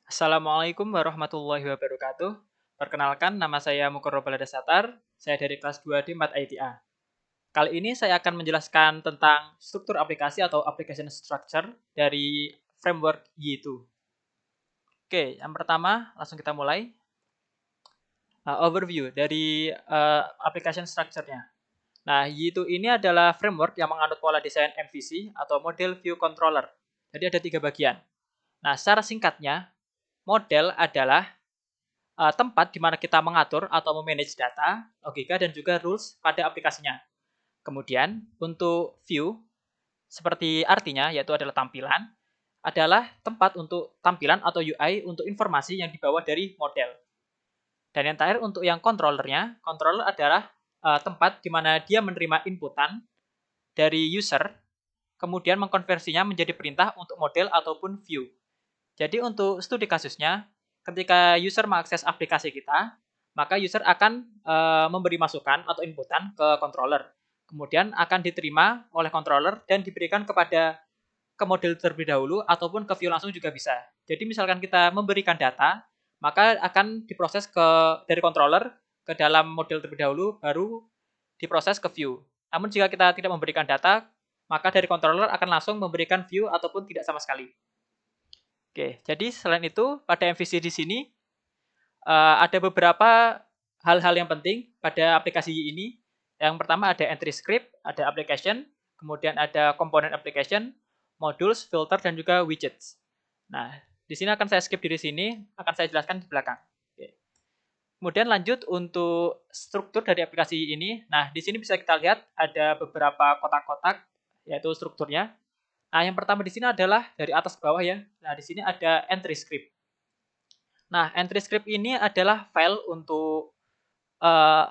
Assalamualaikum warahmatullahi wabarakatuh. Perkenalkan, nama saya Mukoro Baladasatar. Saya dari kelas 2D 4 ITA. Kali ini saya akan menjelaskan tentang struktur aplikasi atau application structure dari framework Y2. Oke, yang pertama langsung kita mulai. Overview dari application structure-nya. Nah, Y2 ini adalah framework yang menganut pola desain MVC atau Model View Controller. Jadi ada 3 bagian. Nah, secara singkatnya, model adalah tempat di mana kita mengatur atau memanage data, logika, dan juga rules pada aplikasinya. Kemudian, untuk view, seperti artinya, yaitu adalah tampilan, adalah tempat untuk tampilan atau UI untuk informasi yang dibawa dari model. Dan yang terakhir untuk yang controllernya, controller adalah tempat di mana dia menerima inputan dari user, kemudian mengkonversinya menjadi perintah untuk model ataupun view. Jadi untuk studi kasusnya, ketika user mengakses aplikasi kita, maka user akan memberi masukan atau inputan ke controller. Kemudian akan diterima oleh controller dan diberikan ke model terlebih dahulu ataupun ke view langsung juga bisa. Jadi misalkan kita memberikan data, maka akan diproses dari controller ke dalam model terlebih dahulu, baru diproses ke view. Namun jika kita tidak memberikan data, maka dari controller akan langsung memberikan view ataupun tidak sama sekali. Oke, jadi selain itu pada MVC di sini ada beberapa hal-hal yang penting pada aplikasi ini. Yang pertama ada entry script, ada application, kemudian ada component application, modules, filter, dan juga widgets. Nah, di sini akan saya skip di sini, akan saya jelaskan di belakang. Oke. Kemudian lanjut untuk struktur dari aplikasi ini. Nah, di sini bisa kita lihat ada beberapa kotak-kotak, yaitu strukturnya. Nah, yang pertama di sini adalah dari atas ke bawah ya. Nah, di sini ada entry script. Nah, entry script ini adalah file untuk uh,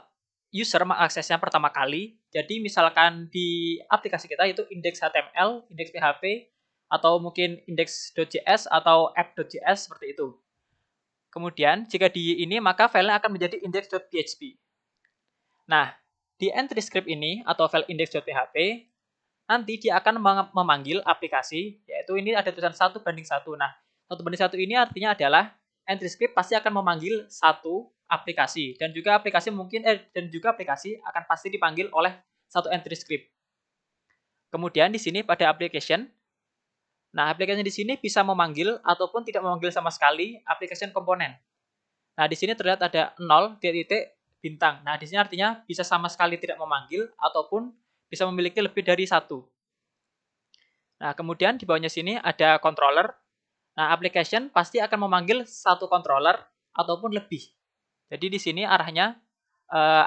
user mengaksesnya pertama kali. Jadi misalkan di aplikasi kita itu index HTML, index PHP, atau mungkin index.js atau app.js seperti itu. Kemudian jika di ini maka filenya akan menjadi index.php. Nah, di entry script ini atau file index.php nanti dia akan memanggil aplikasi, yaitu ini ada tulisan 1:1. Nah, 1:1 ini artinya adalah entry script pasti akan memanggil satu aplikasi dan juga aplikasi akan pasti dipanggil oleh satu entry script. Kemudian di sini pada application, nah aplikasi di sini bisa memanggil ataupun tidak memanggil sama sekali application komponen. Nah, di sini terlihat ada 0 titik bintang. Nah, di sini artinya bisa sama sekali tidak memanggil ataupun bisa memiliki lebih dari satu. Nah, kemudian di bawahnya sini ada controller. Nah, application pasti akan memanggil satu controller ataupun lebih. Jadi di sini arahnya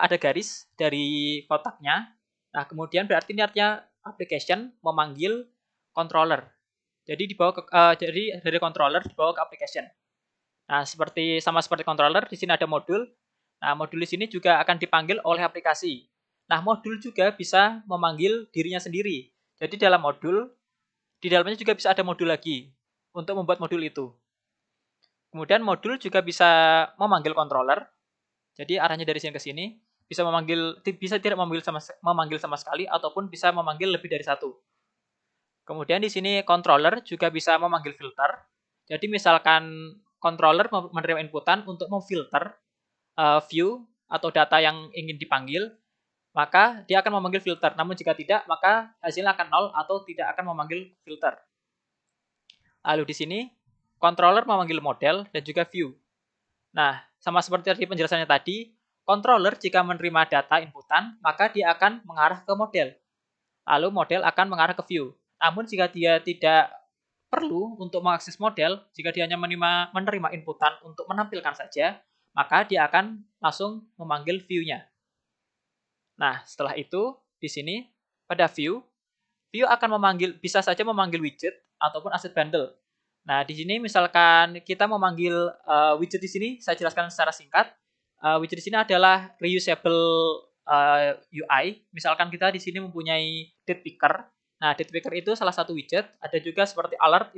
ada garis dari kotaknya. Nah, kemudian berarti ini artinya application memanggil controller. Jadi jadi dari controller dibawa ke application. Nah, sama seperti controller, di sini ada modul. Nah, modul di sini juga akan dipanggil oleh aplikasi. Nah, modul juga bisa memanggil dirinya sendiri. Jadi di dalamnya juga bisa ada modul lagi untuk membuat modul itu. Kemudian modul juga bisa memanggil controller. Jadi arahnya dari sini ke sini bisa tidak memanggil sama sekali ataupun bisa memanggil lebih dari satu. Kemudian di sini controller juga bisa memanggil filter. Jadi misalkan controller menerima inputan untuk memfilter view atau data yang ingin dipanggil, maka dia akan memanggil filter. Namun jika tidak, maka hasilnya akan nol atau tidak akan memanggil filter. Lalu di sini controller memanggil model dan juga view. Nah, sama seperti tadi penjelasannya tadi, controller jika menerima data inputan, maka dia akan mengarah ke model. Lalu model akan mengarah ke view. Namun jika dia tidak perlu untuk mengakses model, jika dia hanya menerima inputan untuk menampilkan saja, maka dia akan langsung memanggil view-nya. Nah, setelah itu di sini pada view akan bisa saja memanggil widget ataupun asset bundle. Nah, di sini misalkan kita memanggil widget di sini, saya jelaskan secara singkat. Widget di sini adalah reusable UI. Misalkan kita di sini mempunyai date picker. Nah, date picker itu salah satu widget. Ada juga seperti alert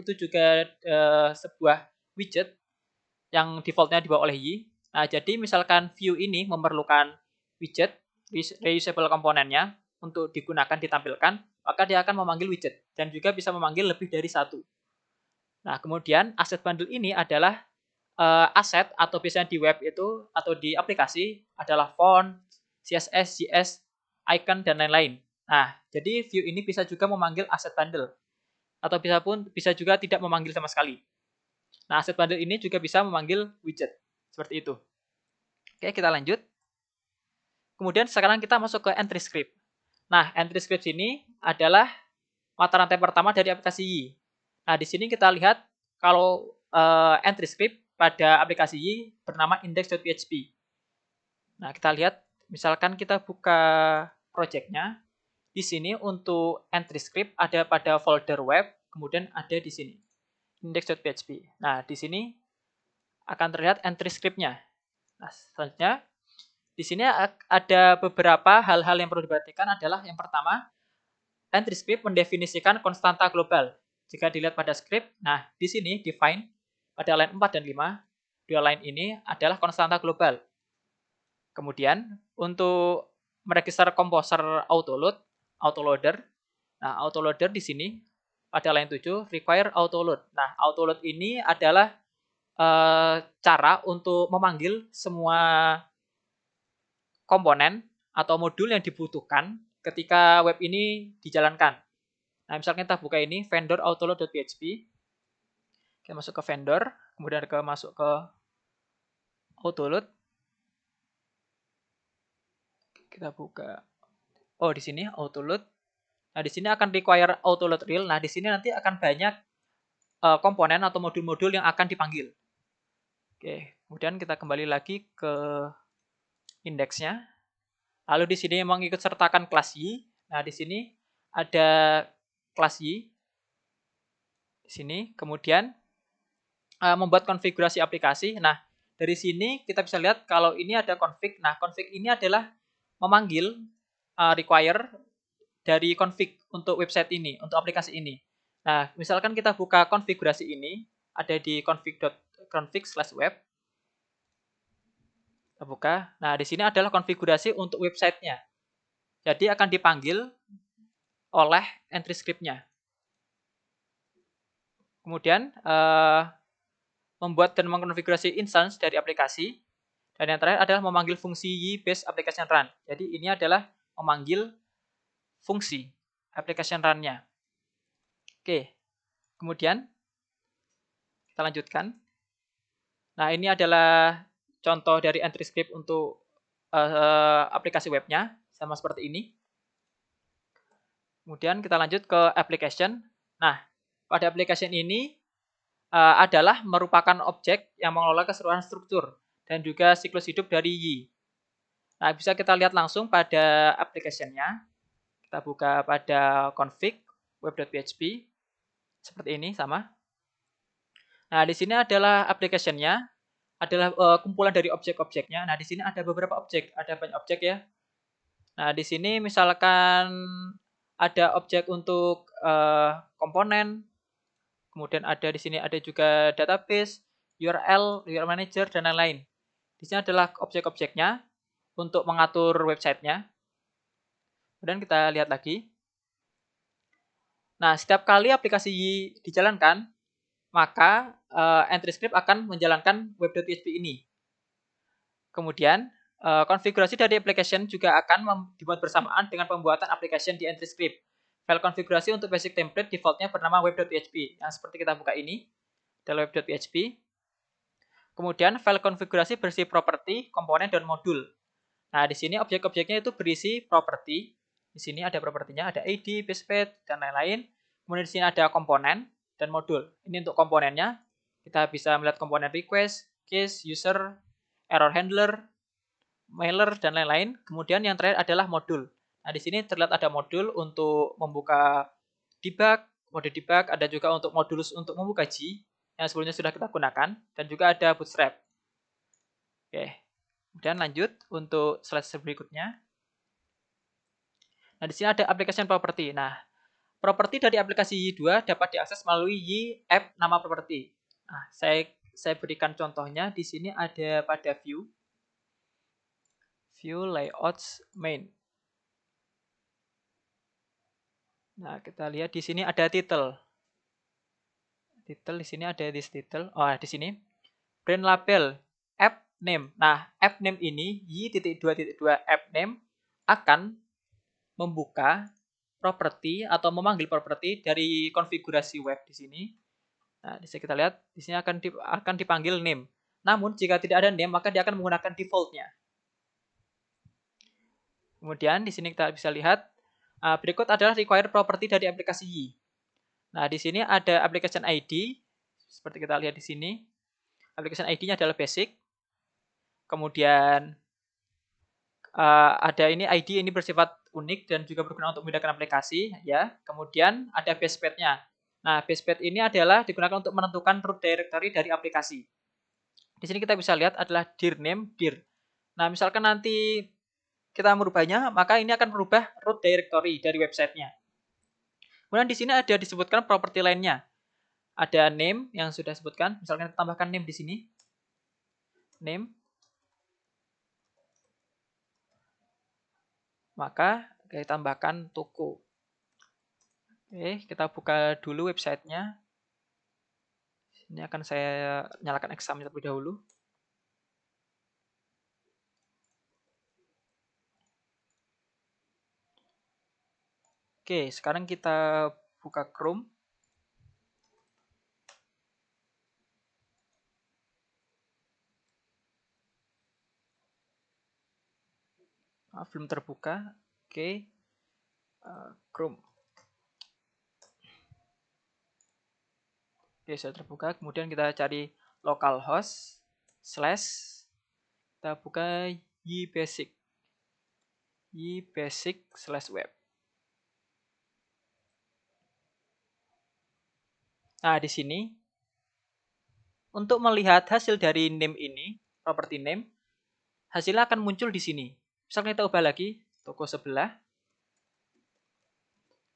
itu juga sebuah widget yang defaultnya dibawa oleh Y. Nah, jadi misalkan view ini memerlukan widget reusable komponennya untuk digunakan ditampilkan, maka dia akan memanggil widget dan juga bisa memanggil lebih dari satu. Nah, kemudian asset bundle ini adalah aset atau biasanya di web itu atau di aplikasi adalah font, CSS, JS, icon dan lain-lain. Nah, jadi view ini bisa juga memanggil asset bundle atau bisa juga tidak memanggil sama sekali. Nah, asset bundle ini juga bisa memanggil widget seperti itu. Oke, kita lanjut. Kemudian sekarang kita masuk ke entry script. Nah, entry script ini adalah mata rantai pertama dari aplikasi Y. Nah, di sini kita lihat kalau entry script pada aplikasi Y bernama index.php. Nah, kita lihat misalkan kita buka project-nya. Di sini untuk entry script ada pada folder web, kemudian ada di sini index.php. Nah, di sini akan terlihat entry script-nya. Nah, selanjutnya di sini ada beberapa hal-hal yang perlu diperhatikan adalah yang pertama, entry script mendefinisikan konstanta global. Jika dilihat pada script, nah di sini define pada line 4 dan 5, dua line ini adalah konstanta global. Kemudian untuk meregister komposer autoloader. Nah, autoloader di sini pada line 7 require autoload. Nah, autoload ini adalah cara untuk memanggil semua komponen atau modul yang dibutuhkan ketika web ini dijalankan. Nah, misalnya kita buka ini vendor autoload.php. Kita masuk ke vendor, kemudian masuk ke autoload. Kita buka. Oh, di sini autoload. Nah, di sini akan require autoload real. Nah, di sini nanti akan banyak komponen atau modul-modul yang akan dipanggil. Oke, kemudian kita kembali lagi ke indeksnya. Lalu di sini mengikut sertakan kelas Y. Nah, di sini ada kelas Y. Di sini, kemudian membuat konfigurasi aplikasi. Nah, dari sini kita bisa lihat kalau ini ada config. Nah, config ini adalah memanggil require dari config untuk website ini, untuk aplikasi ini. Nah, misalkan kita buka konfigurasi ini, ada di config/web. Kita buka. Nah, di sini adalah konfigurasi untuk websitenya. Jadi akan dipanggil oleh entry script-nya. Kemudian membuat dan mengkonfigurasi instance dari aplikasi. Dan yang terakhir adalah memanggil fungsi Y-based application run. Jadi ini adalah memanggil fungsi application run-nya. Oke, kemudian kita lanjutkan. Nah, ini adalah contoh dari entry script untuk aplikasi webnya, sama seperti ini. Kemudian kita lanjut ke application. Nah, pada application ini adalah merupakan objek yang mengelola keseluruhan struktur dan juga siklus hidup dari Y. Nah, bisa kita lihat langsung pada application-nya. Kita buka pada config web.php. Seperti ini, sama. Nah, di sini adalah application-nya, adalah kumpulan dari objek-objeknya. Nah, di sini ada beberapa objek, ada banyak objek ya. Nah, di sini misalkan ada objek untuk komponen, kemudian ada di sini ada juga database, URL, URL manager dan lain-lain. Di sini adalah objek-objeknya untuk mengatur websitenya. Kemudian kita lihat lagi. Nah, setiap kali aplikasi dijalankan, maka entry script akan menjalankan web.php ini. Kemudian, konfigurasi dari application juga akan dibuat bersamaan dengan pembuatan application di entry script. File konfigurasi untuk basic template defaultnya bernama web.php. Yang seperti kita buka ini, adalah web.php. Kemudian, file konfigurasi berisi properti, komponen, dan modul. Nah, di sini objek-objeknya itu berisi properti. Di sini ada propertinya, ada ID, basepage, dan lain-lain. Kemudian di sini ada komponen dan modul. Ini untuk komponennya. Kita bisa melihat komponen request, case, user, error handler, mailer, dan lain-lain. Kemudian yang terakhir adalah modul. Nah, di sini terlihat ada modul untuk membuka debug, mode debug, ada juga untuk modulus untuk membuka G, yang sebelumnya sudah kita gunakan, dan juga ada bootstrap. Oke, kemudian lanjut untuk slide berikutnya. Nah, di sini ada application property. Nah, properti dari aplikasi Y2 dapat diakses melalui Y app nama property. Nah, saya berikan contohnya di sini ada pada view layouts main. Nah, kita lihat di sini ada title. Title di sini ada this title. Oh, di sini brand label app name. Nah, app name ini y.2.2 app name akan membuka properti atau memanggil properti dari konfigurasi web di sini. Nah, di sini kita lihat di sini akan dipanggil name. Namun jika tidak ada name maka dia akan menggunakan defaultnya. Kemudian di sini kita bisa lihat berikut adalah required property dari aplikasi Y. Nah, di sini ada application ID seperti kita lihat di sini. Application ID-nya adalah basic. Kemudian ada ini ID ini bersifat unik dan juga berguna untuk memudahkan aplikasi ya. Kemudian ada base path-nya. Nah, base path ini adalah digunakan untuk menentukan root directory dari aplikasi. Di sini kita bisa lihat adalah dir name dir. Nah, misalkan nanti kita merubahnya, maka ini akan merubah root directory dari websitenya. Kemudian di sini ada disebutkan properti lainnya. Ada name yang sudah disebutkan, misalkan kita tambahkan name di sini. Name. Maka kita tambahkan toko. Oke, kita buka dulu websitenya. Ini akan saya nyalakan exam terlebih dahulu. Oke, sekarang kita buka Chrome. Belum terbuka. Oke, Chrome. Oke, sudah terbuka. Kemudian kita cari localhost / kita buka ybasic/web. Nah, di sini untuk melihat hasil dari name ini, property name, hasilnya akan muncul di sini. Misalnya kita ubah lagi toko sebelah,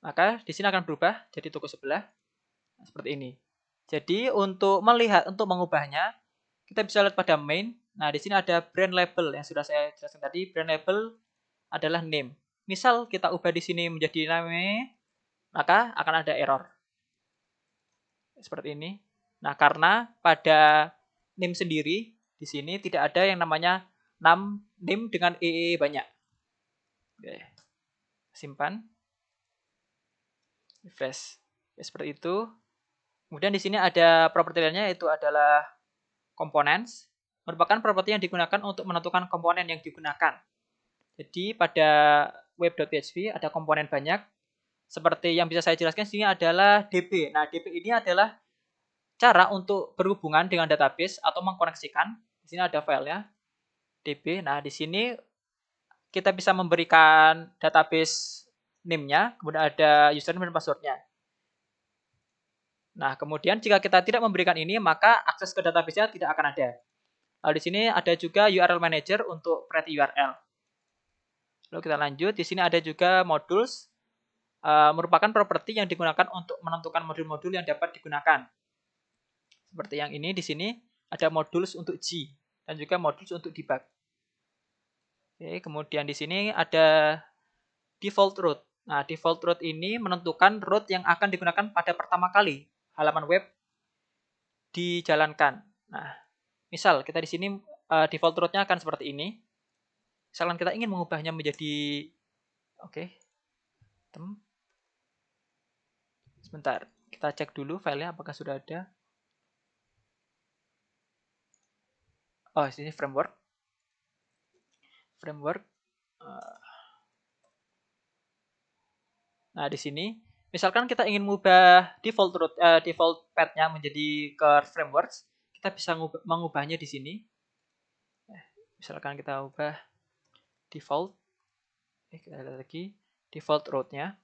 maka di sini akan berubah jadi toko sebelah seperti ini. Jadi untuk mengubahnya, kita bisa lihat pada main. Nah, di sini ada brand label yang sudah saya jelaskan tadi. Brand label adalah name. Misal kita ubah di sini menjadi name, maka akan ada error. Seperti ini. Nah, karena pada name sendiri di sini tidak ada yang namanya name dengan EE banyak. Oke. Simpan. Refresh. Oke, seperti itu. Kemudian di sini ada properti lainnya yaitu adalah components. Merupakan properti yang digunakan untuk menentukan komponen yang digunakan. Jadi pada web.php ada komponen banyak. Seperti yang bisa saya jelaskan di sini adalah DB. Nah, DB ini adalah cara untuk berhubungan dengan database atau mengkoneksikan. Di sini ada filenya DB. Nah, di sini kita bisa memberikan database name-nya, kemudian ada username dan password-nya. Nah, kemudian jika kita tidak memberikan ini, maka akses ke database-nya tidak akan ada. Lalu di sini ada juga URL manager untuk create URL. Lalu kita lanjut, di sini ada juga modules, merupakan properti yang digunakan untuk menentukan modul-modul yang dapat digunakan. Seperti yang ini di sini ada modules untuk G dan juga modules untuk debug. Oke, kemudian di sini ada default root. Nah, default root ini menentukan root yang akan digunakan pada pertama kali halaman web dijalankan. Nah, misal kita di sini default rootnya akan seperti ini. Misalkan kita ingin mengubahnya menjadi sebentar, kita cek dulu filenya apakah sudah ada. Oh, ini framework. Nah, di sini misalkan kita ingin mengubah default path-nya menjadi ke frameworks, kita bisa mengubahnya di sini. Misalkan kita ubah default, kita lihat lagi default root-nya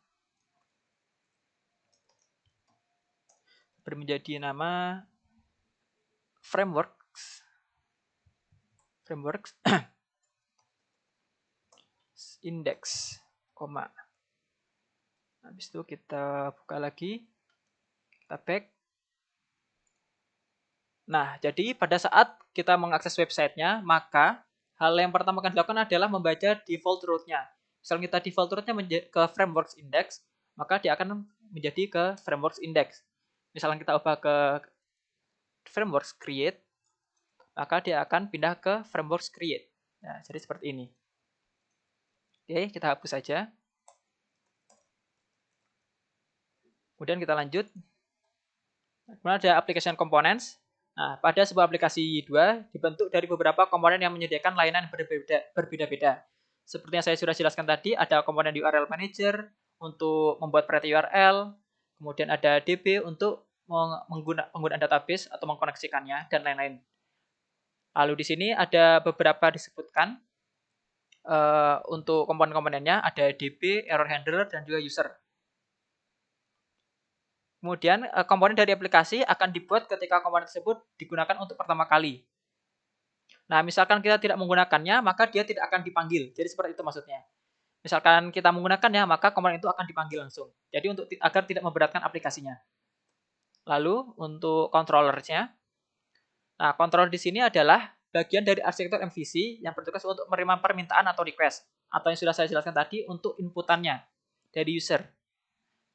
menjadi nama frameworks index, koma. Habis itu kita buka lagi, kita back. Nah, jadi pada saat kita mengakses websitenya, maka hal yang pertama akan dilakukan adalah membaca default root-nya. Misalnya kita default root-nya ke frameworks index, maka dia akan menjadi ke frameworks index. misalkan kita ubah ke frameworks create, maka dia akan pindah ke frameworks create. Nah, jadi seperti ini. Oke, kita hapus saja. Kemudian kita lanjut. Kemudian ada application components. Nah, pada sebuah aplikasi 2 dibentuk dari beberapa komponen yang menyediakan layanan berbeda-beda. Seperti yang saya sudah jelaskan tadi, ada komponen URL Manager untuk membuat variety URL, kemudian ada DB untuk penggunaan database atau mengkoneksikannya, dan lain-lain. Lalu di sini ada beberapa disebutkan untuk komponen-komponennya, ada DB, error handler, dan juga user. Kemudian komponen dari aplikasi akan dibuat ketika komponen tersebut digunakan untuk pertama kali. Nah, misalkan kita tidak menggunakannya, maka dia tidak akan dipanggil. Jadi seperti itu maksudnya. Misalkan kita menggunakannya, maka komponen itu akan dipanggil langsung. Jadi agar tidak memberatkan aplikasinya. Lalu untuk controllernya, nah controller di sini adalah bagian dari arsitektur MVC yang bertugas untuk menerima permintaan atau request, atau yang sudah saya jelaskan tadi untuk inputannya dari user.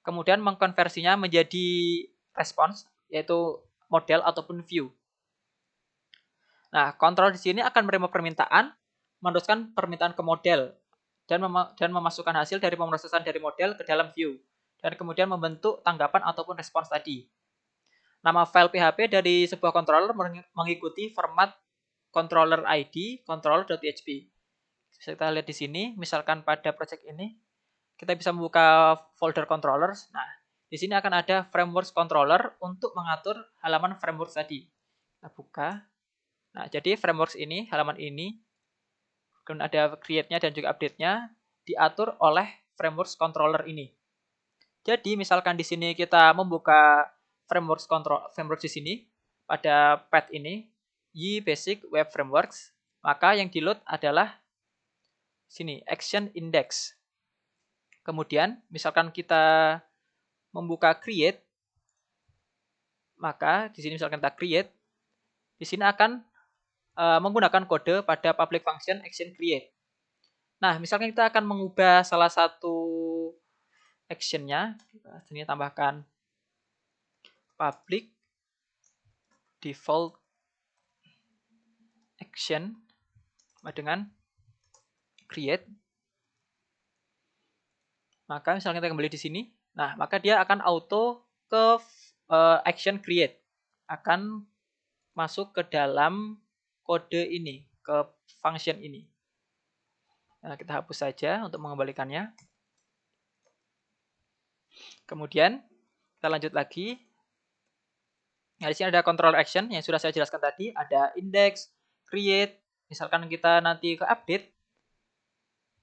Kemudian mengkonversinya menjadi response, yaitu model ataupun view. Nah, kontrol di sini akan menerima permintaan, meneruskan permintaan ke model, dan memasukkan hasil dari pemrosesan dari model ke dalam view, dan kemudian membentuk tanggapan ataupun respons tadi. Nama file PHP dari sebuah controller mengikuti format controller ID, controller.php. Bisa kita lihat di sini, misalkan pada project ini, kita bisa membuka folder controllers. Nah, di sini akan ada frameworks controller untuk mengatur halaman frameworks tadi. Kita buka. Nah, jadi frameworks ini, halaman ini, kemudian ada create-nya dan juga update-nya, diatur oleh frameworks controller ini. Jadi, misalkan di sini kita membuka frameworks di sini, pada path ini, Y Basic Web Frameworks, maka yang di-load adalah sini, Action Index. Kemudian, misalkan kita membuka create, maka di sini misalkan kita create, di sini akan menggunakan kode pada public function action create. Nah, misalkan kita akan mengubah salah satu actionnya, kita sini tambahkan public default action dengan create. Maka misalnya kita kembali di sini, nah maka dia akan auto ke action create, akan masuk ke dalam kode ini, ke function ini. Nah, kita hapus saja untuk mengembalikannya. Kemudian kita lanjut lagi. Nah, di sini ada control action yang sudah saya jelaskan tadi, ada index, create, misalkan kita nanti ke update.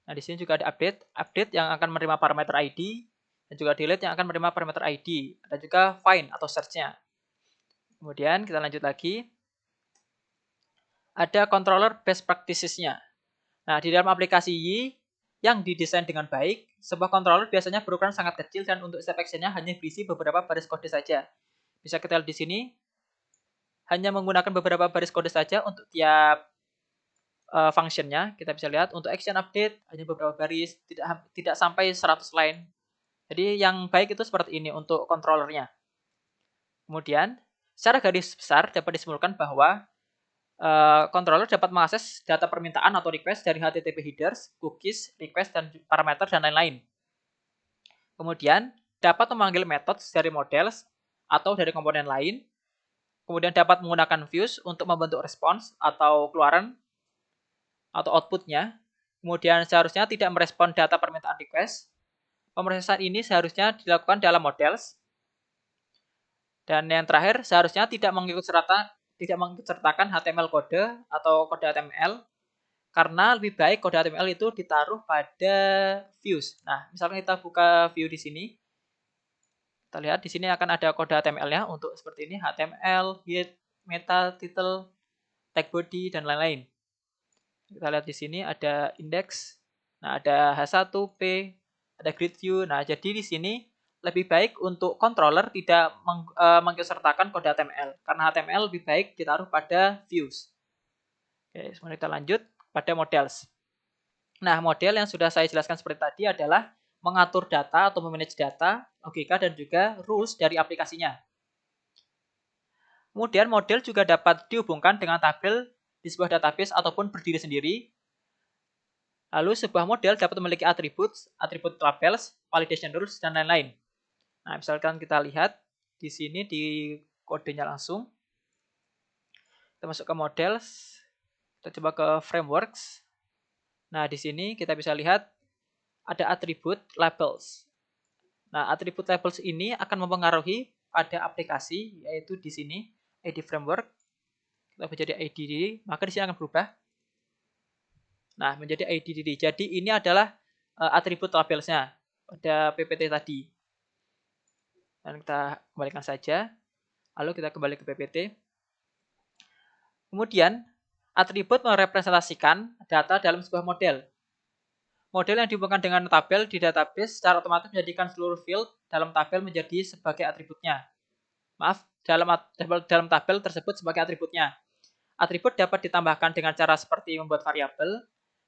Nah, di sini juga ada update yang akan menerima parameter ID, dan juga delete yang akan menerima parameter ID. Ada juga find atau search-nya. Kemudian kita lanjut lagi. Ada controller best practices-nya. Nah, di dalam aplikasi Y yang didesain dengan baik, sebuah controller biasanya berukuran sangat kecil dan untuk step action-nya hanya berisi beberapa baris kode saja. Bisa kita lihat di sini, hanya menggunakan beberapa baris kode saja untuk tiap function-nya. Kita bisa lihat untuk action update hanya beberapa baris, tidak sampai 100 line. Jadi yang baik itu seperti ini untuk controllernya. Kemudian, secara garis besar dapat disimpulkan bahwa controller dapat mengakses data permintaan atau request dari HTTP headers, cookies, request, dan parameter, dan lain-lain. Kemudian, dapat memanggil methods dari models atau dari komponen lain. Kemudian dapat menggunakan views untuk membentuk respons atau keluaran atau outputnya. Kemudian seharusnya tidak merespon data permintaan request. Pemrosesan ini seharusnya dilakukan dalam models. Dan yang terakhir, seharusnya tidak mengikutsertakan HTML kode atau kode HTML, karena lebih baik kode HTML itu ditaruh pada views. Nah, misalkan kita buka view di sini, kita lihat di sini akan ada kode HTML-nya untuk seperti ini, HTML, head, meta, title, tag body, dan lain-lain. Kita lihat di sini ada index, nah ada H1, P, ada grid view. Nah, jadi di sini lebih baik untuk controller tidak mengikutsertakan kode HTML, karena HTML lebih baik ditaruh pada views. Oke, selanjutnya kita lanjut pada models. Nah, model yang sudah saya jelaskan seperti tadi adalah mengatur data atau memanage data, logika, dan juga rules dari aplikasinya. Kemudian model juga dapat dihubungkan dengan tabel di sebuah database ataupun berdiri sendiri. Lalu sebuah model dapat memiliki atribut labels, validation rules, dan lain-lain. Nah, misalkan kita lihat di sini di kodenya langsung. Kita masuk ke model, kita coba ke frameworks. Nah, di sini kita bisa lihat ada atribut labels. Nah, atribut labels ini akan mempengaruhi pada aplikasi, yaitu di sini ID framework. Kita menjadi IDD, maka di sini akan berubah. Nah, menjadi IDD. Jadi ini adalah atribut labelsnya pada PPT tadi. Dan kita kembalikan saja. Lalu kita kembali ke PPT. Kemudian, atribut merepresentasikan data dalam sebuah model. Model yang dihubungkan dengan tabel di database secara otomatis menjadikan seluruh field dalam tabel menjadi sebagai atributnya. Dalam tabel tersebut sebagai atributnya. Atribut dapat ditambahkan dengan cara seperti membuat variabel.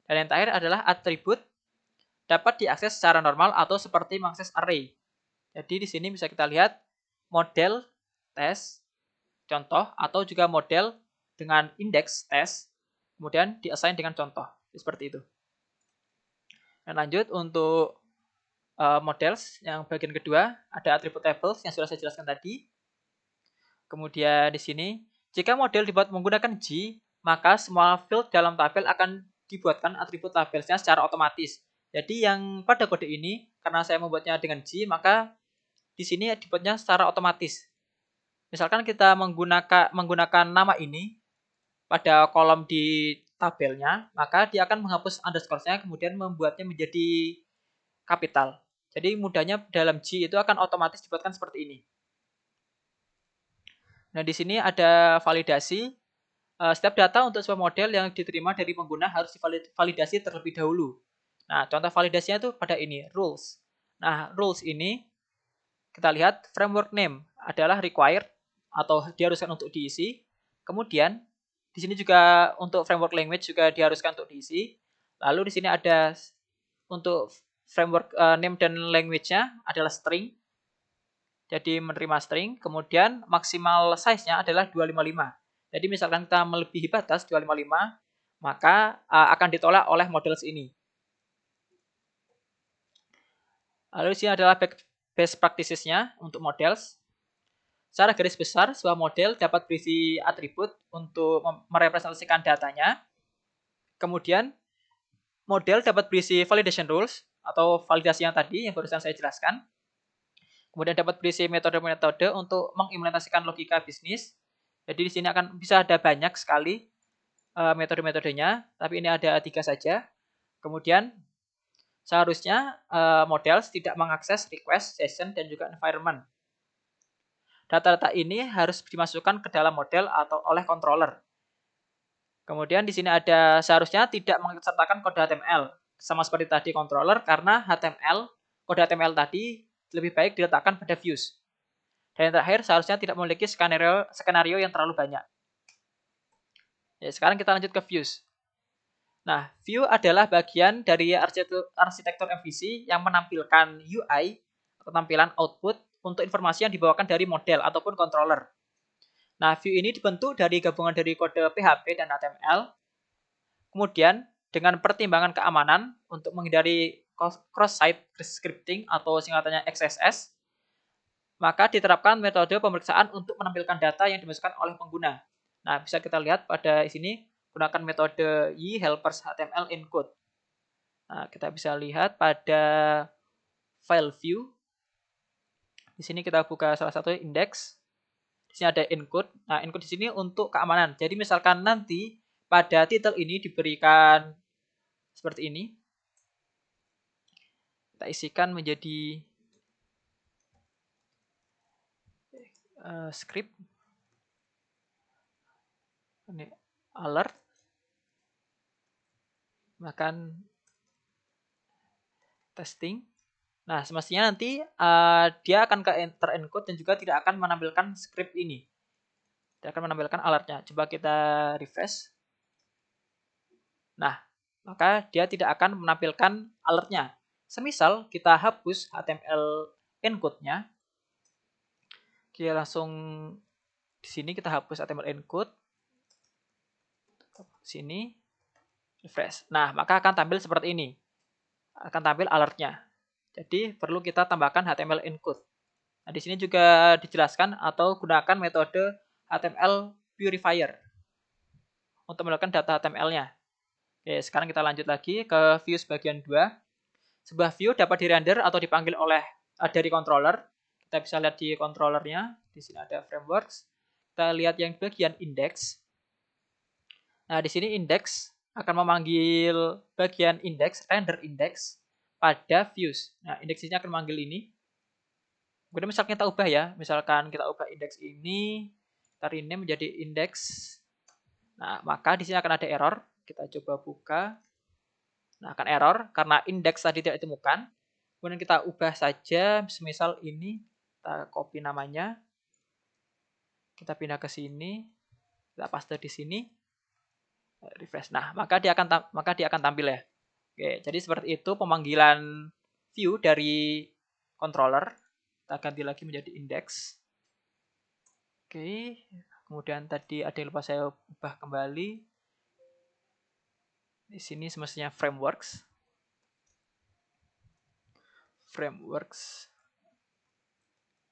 Dan yang terakhir adalah atribut dapat diakses secara normal atau seperti mengakses array. Jadi di sini bisa kita lihat model tes contoh atau juga model dengan indeks tes kemudian diassign dengan contoh seperti itu. Dan lanjut untuk models yang bagian kedua ada atribut labels yang sudah saya jelaskan tadi. Kemudian di sini jika model dibuat menggunakan G, maka semua field dalam tabel akan dibuatkan atribut labelsnya secara otomatis. Jadi yang pada kode ini, karena saya membuatnya dengan G, maka di sini dibuatnya secara otomatis. Misalkan kita menggunakan nama ini pada kolom di tabelnya, maka dia akan menghapus underscore-nya, kemudian membuatnya menjadi kapital. Jadi mudahnya dalam G itu akan otomatis dibuatkan seperti ini. Nah, di sini ada validasi. Setiap data untuk sebuah model yang diterima dari pengguna harus divalidasi terlebih dahulu. Nah, contoh validasinya itu pada ini, rules. Nah, rules ini kita lihat framework name adalah required atau diharuskan untuk diisi. Kemudian di sini juga untuk framework language juga diharuskan untuk diisi. Lalu di sini ada untuk framework name dan language-nya adalah string. Jadi menerima string, kemudian maksimal size-nya adalah 255. Jadi misalkan kita melebihi batas 255, maka akan ditolak oleh models ini. Lalu di sini adalah best practices-nya untuk models. Secara garis besar, sebuah model dapat berisi atribut untuk merepresentasikan datanya. Kemudian, model dapat berisi validation rules atau validasi yang tadi yang barusan saya jelaskan. Kemudian dapat berisi metode-metode untuk mengimplementasikan logika bisnis. Jadi di sini akan bisa ada banyak sekali metode-metodenya, tapi ini ada 3 saja. Kemudian seharusnya model tidak mengakses request, session, dan juga environment. Data-data ini harus dimasukkan ke dalam model atau oleh controller. Kemudian di sini ada seharusnya tidak mensertakan kode HTML, sama seperti tadi controller, karena kode HTML tadi lebih baik diletakkan pada views. Dan yang terakhir, seharusnya tidak memiliki skenario yang terlalu banyak. Ya, sekarang kita lanjut ke views. Nah, view adalah bagian dari arsitektur MVC yang menampilkan UI, atau tampilan output, untuk informasi yang dibawakan dari model ataupun controller. Nah, view ini dibentuk dari gabungan dari kode PHP dan HTML. Kemudian, dengan pertimbangan keamanan untuk menghindari cross-site scripting atau singkatannya XSS, maka diterapkan metode pemeriksaan untuk menampilkan data yang dimasukkan oleh pengguna. Nah, bisa kita lihat pada sini gunakan metode y-helpers HTML encode. Nah, kita bisa lihat pada file view. Di sini kita buka salah satu indeks. Di sini ada encode. Nah, encode di sini untuk keamanan. Jadi misalkan nanti pada title ini diberikan seperti ini. Kita isikan menjadi script. Ini alert. Bahkan testing. Nah, semestinya nanti dia akan terencode dan juga tidak akan menampilkan script ini. Tidak akan menampilkan alertnya. Coba kita refresh. Nah, maka dia tidak akan menampilkan alertnya. Semisal kita hapus HTML encode-nya, kita langsung Di sini kita hapus HTML encode. Sini refresh. Nah, maka akan tampil seperti ini. Akan tampil alertnya. Jadi perlu kita tambahkan HTML encode. Nah, di sini juga dijelaskan atau gunakan metode HTML purifier untuk melakukan data HTML-nya. Oke, sekarang kita lanjut lagi ke views bagian 2. Sebuah view dapat dirender atau dipanggil oleh dari controller. Kita bisa lihat di controllernya. Di sini ada frameworks. Kita lihat yang bagian index. Nah, di sini index akan memanggil bagian index, render index pada views. Nah, index ini akan memanggil ini. Kemudian misalkan kita ubah ya. Misalkan kita ubah index ini, kita rename menjadi index. Nah, maka di sini akan ada error. Kita coba buka. Nah, akan error karena indeks tadi tidak ditemukan. Kemudian kita ubah saja, misal ini, kita copy namanya. Kita pindah ke sini, kita paste di sini. Refresh. Nah, maka dia akan tampil ya. Oke, jadi seperti itu pemanggilan view dari controller. Kita ganti lagi menjadi index. Oke, kemudian tadi ada yang lupa saya ubah kembali. Di sini semestinya frameworks.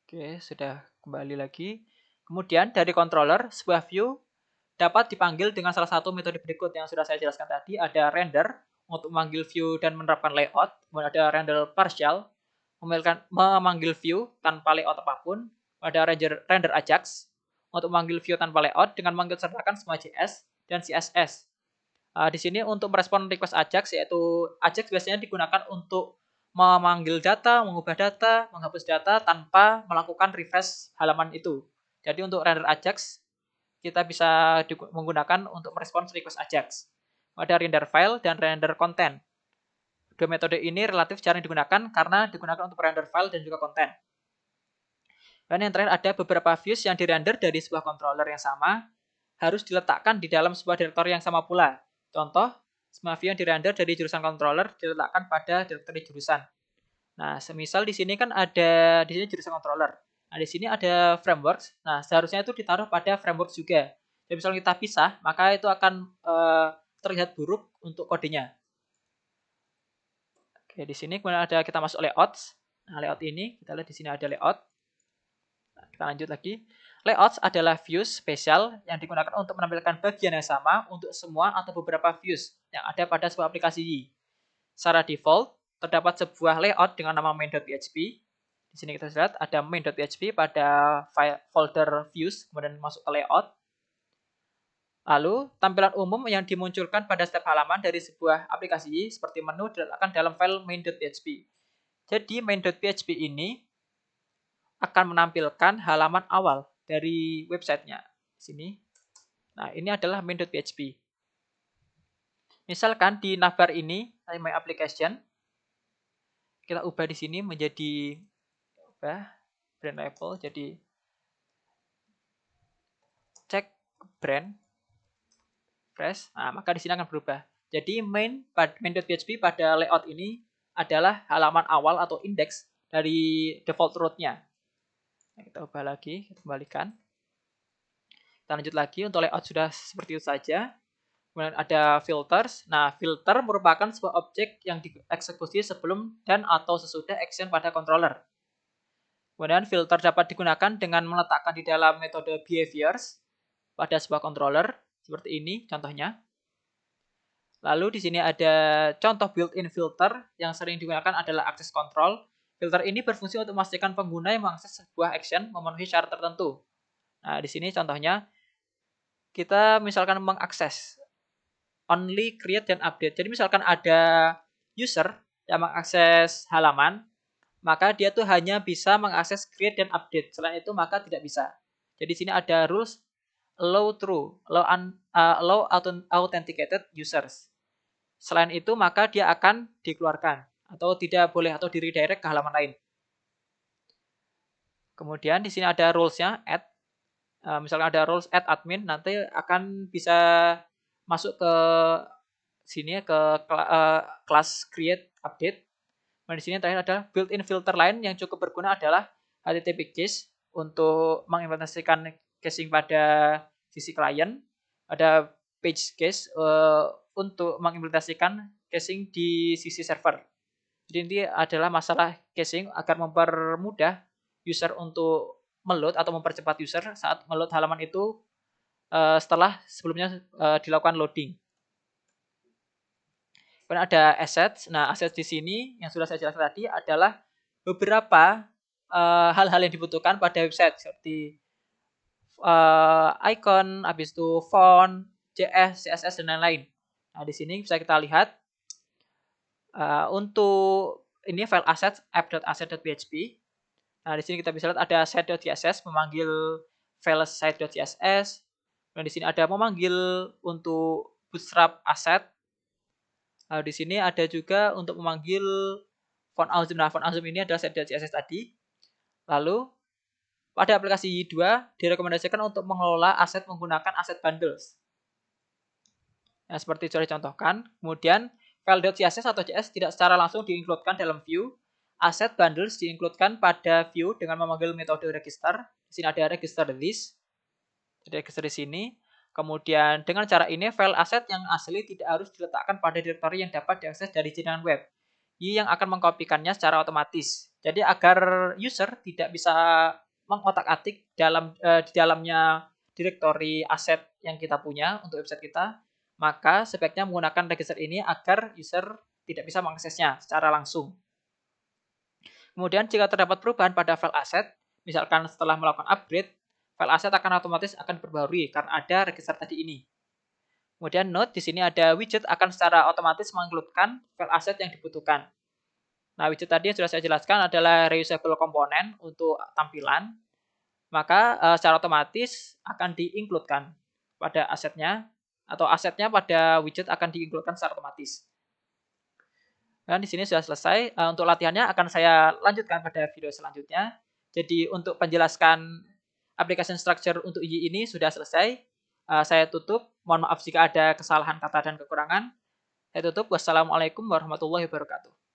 Oke, sudah kembali lagi. Kemudian dari controller, sebuah view dapat dipanggil dengan salah satu metode berikut yang sudah saya jelaskan tadi. Ada render untuk memanggil view dan menerapkan layout. Kemudian ada render partial, memanggil view tanpa layout apapun. Ada render Ajax untuk memanggil view tanpa layout dengan mengikutsertakan semua JS dan CSS. Di sini untuk merespon request Ajax, yaitu Ajax biasanya digunakan untuk memanggil data, mengubah data, menghapus data tanpa melakukan refresh halaman itu. Jadi untuk render Ajax, kita bisa menggunakan untuk merespons request Ajax. Ada render file dan render content. Dua metode ini relatif jarang digunakan karena digunakan untuk render file dan juga konten. Dan yang terakhir ada beberapa views yang dirender dari sebuah controller yang sama harus diletakkan di dalam sebuah direktori yang sama pula. Contoh, semua view yang dirender dari jurusan controller diletakkan pada direktori jurusan. Nah, semisal di sini kan ada di sini jurusan controller. Nah, di sini ada frameworks. Nah, seharusnya itu ditaruh pada frameworks juga. Jadi misalnya kita pisah, maka itu akan terlihat buruk untuk kodenya. Oke, di sini kemudian ada kita masuk layouts. Nah, layout ini kita lihat di sini ada layout. Nah, kita lanjut lagi. Layouts adalah views spesial yang digunakan untuk menampilkan bagian yang sama untuk semua atau beberapa views yang ada pada sebuah aplikasi. Secara default, terdapat sebuah layout dengan nama main.php. Di sini kita lihat ada main.php pada file folder views, kemudian masuk ke layout. Lalu, tampilan umum yang dimunculkan pada setiap halaman dari sebuah aplikasi seperti menu diletakkan dalam file main.php. Jadi main.php ini akan menampilkan halaman awal dari websitenya. Di sini. Nah, ini adalah main.php. Misalkan di navbar ini, my application, kita ubah di sini menjadi brand label, jadi cek brand fresh. Nah, maka di sini akan berubah. Jadi main.php pada layout ini adalah halaman awal atau indeks dari default root-nya. Nah, kita ubah lagi, kita kembalikan. Kita lanjut lagi, untuk layout sudah seperti itu saja. Kemudian ada filters. Nah, filter merupakan sebuah objek yang dieksekusi sebelum dan atau sesudah action pada controller. Kemudian filter dapat digunakan dengan meletakkan di dalam metode behaviors pada sebuah controller seperti ini contohnya. Lalu di sini ada contoh built-in filter yang sering digunakan adalah access control. Filter ini berfungsi untuk memastikan pengguna yang mengakses sebuah action memenuhi syarat tertentu. Nah, di sini contohnya kita misalkan mengakses only create dan update. Jadi misalkan ada user yang mengakses halaman, maka dia tuh hanya bisa mengakses create dan update. Selain itu maka tidak bisa. Jadi di sini ada rules allow authenticated users. Selain itu maka dia akan dikeluarkan atau tidak boleh atau di redirect ke halaman lain. Kemudian di sini ada rules-nya add. Misalkan ada rules add admin, nanti akan bisa masuk ke sini ke kelas create update. Nah, di sini terakhir ada built-in filter lain yang cukup berguna adalah HTTP case untuk mengimplementasikan caching pada sisi klien, ada page cache untuk mengimplementasikan caching di sisi server. Jadi ini adalah masalah caching agar mempermudah user untuk meload atau mempercepat user saat meload halaman itu setelah sebelumnya dilakukan loading. Kemudian ada assets. Nah, assets di sini yang sudah saya jelaskan tadi adalah beberapa hal-hal yang dibutuhkan pada website seperti icon, habis itu font, JS, CSS dan lain-lain. Nah, di sini bisa kita lihat untuk ini file assets app.asset.php. Nah, di sini kita bisa lihat ada set.css memanggil file site.css. Dan di sini ada memanggil untuk bootstrap asset. Nah, di sini ada juga untuk memanggil font awesome. Nah, font awesome ini adalah set.css tadi. Lalu pada aplikasi 2 direkomendasikan untuk mengelola aset menggunakan aset bundles. Nah, seperti sudah dicontohkan. Kemudian file.css atau JS tidak secara langsung diincludekan dalam view. Aset bundles diincludekan pada view dengan memanggil metode register. Di sini ada register this. Jadi register di sini. Kemudian dengan cara ini file aset yang asli tidak harus diletakkan pada direktori yang dapat diakses dari jaringan web. Yang akan mengkopikannya secara otomatis. Jadi agar user tidak bisa mengotak-atik di dalamnya direktori aset yang kita punya untuk website kita, maka sebaiknya menggunakan register ini agar user tidak bisa mengaksesnya secara langsung. Kemudian jika terdapat perubahan pada file aset, misalkan setelah melakukan upgrade, file aset akan otomatis diperbarui karena ada register tadi ini. Kemudian note di sini ada widget akan secara otomatis mengincludekan file aset yang dibutuhkan. Nah, widget tadi yang sudah saya jelaskan adalah reusable komponen untuk tampilan. Maka secara otomatis akan diincludekan pada asetnya atau asetnya pada widget akan diincludekan secara otomatis. Dan di sini sudah selesai. Untuk latihannya akan saya lanjutkan pada video selanjutnya. Jadi untuk penjelaskan application structure untuk IE ini sudah selesai. Saya tutup. Mohon maaf jika ada kesalahan kata dan kekurangan. Saya tutup. Wassalamualaikum warahmatullahi wabarakatuh.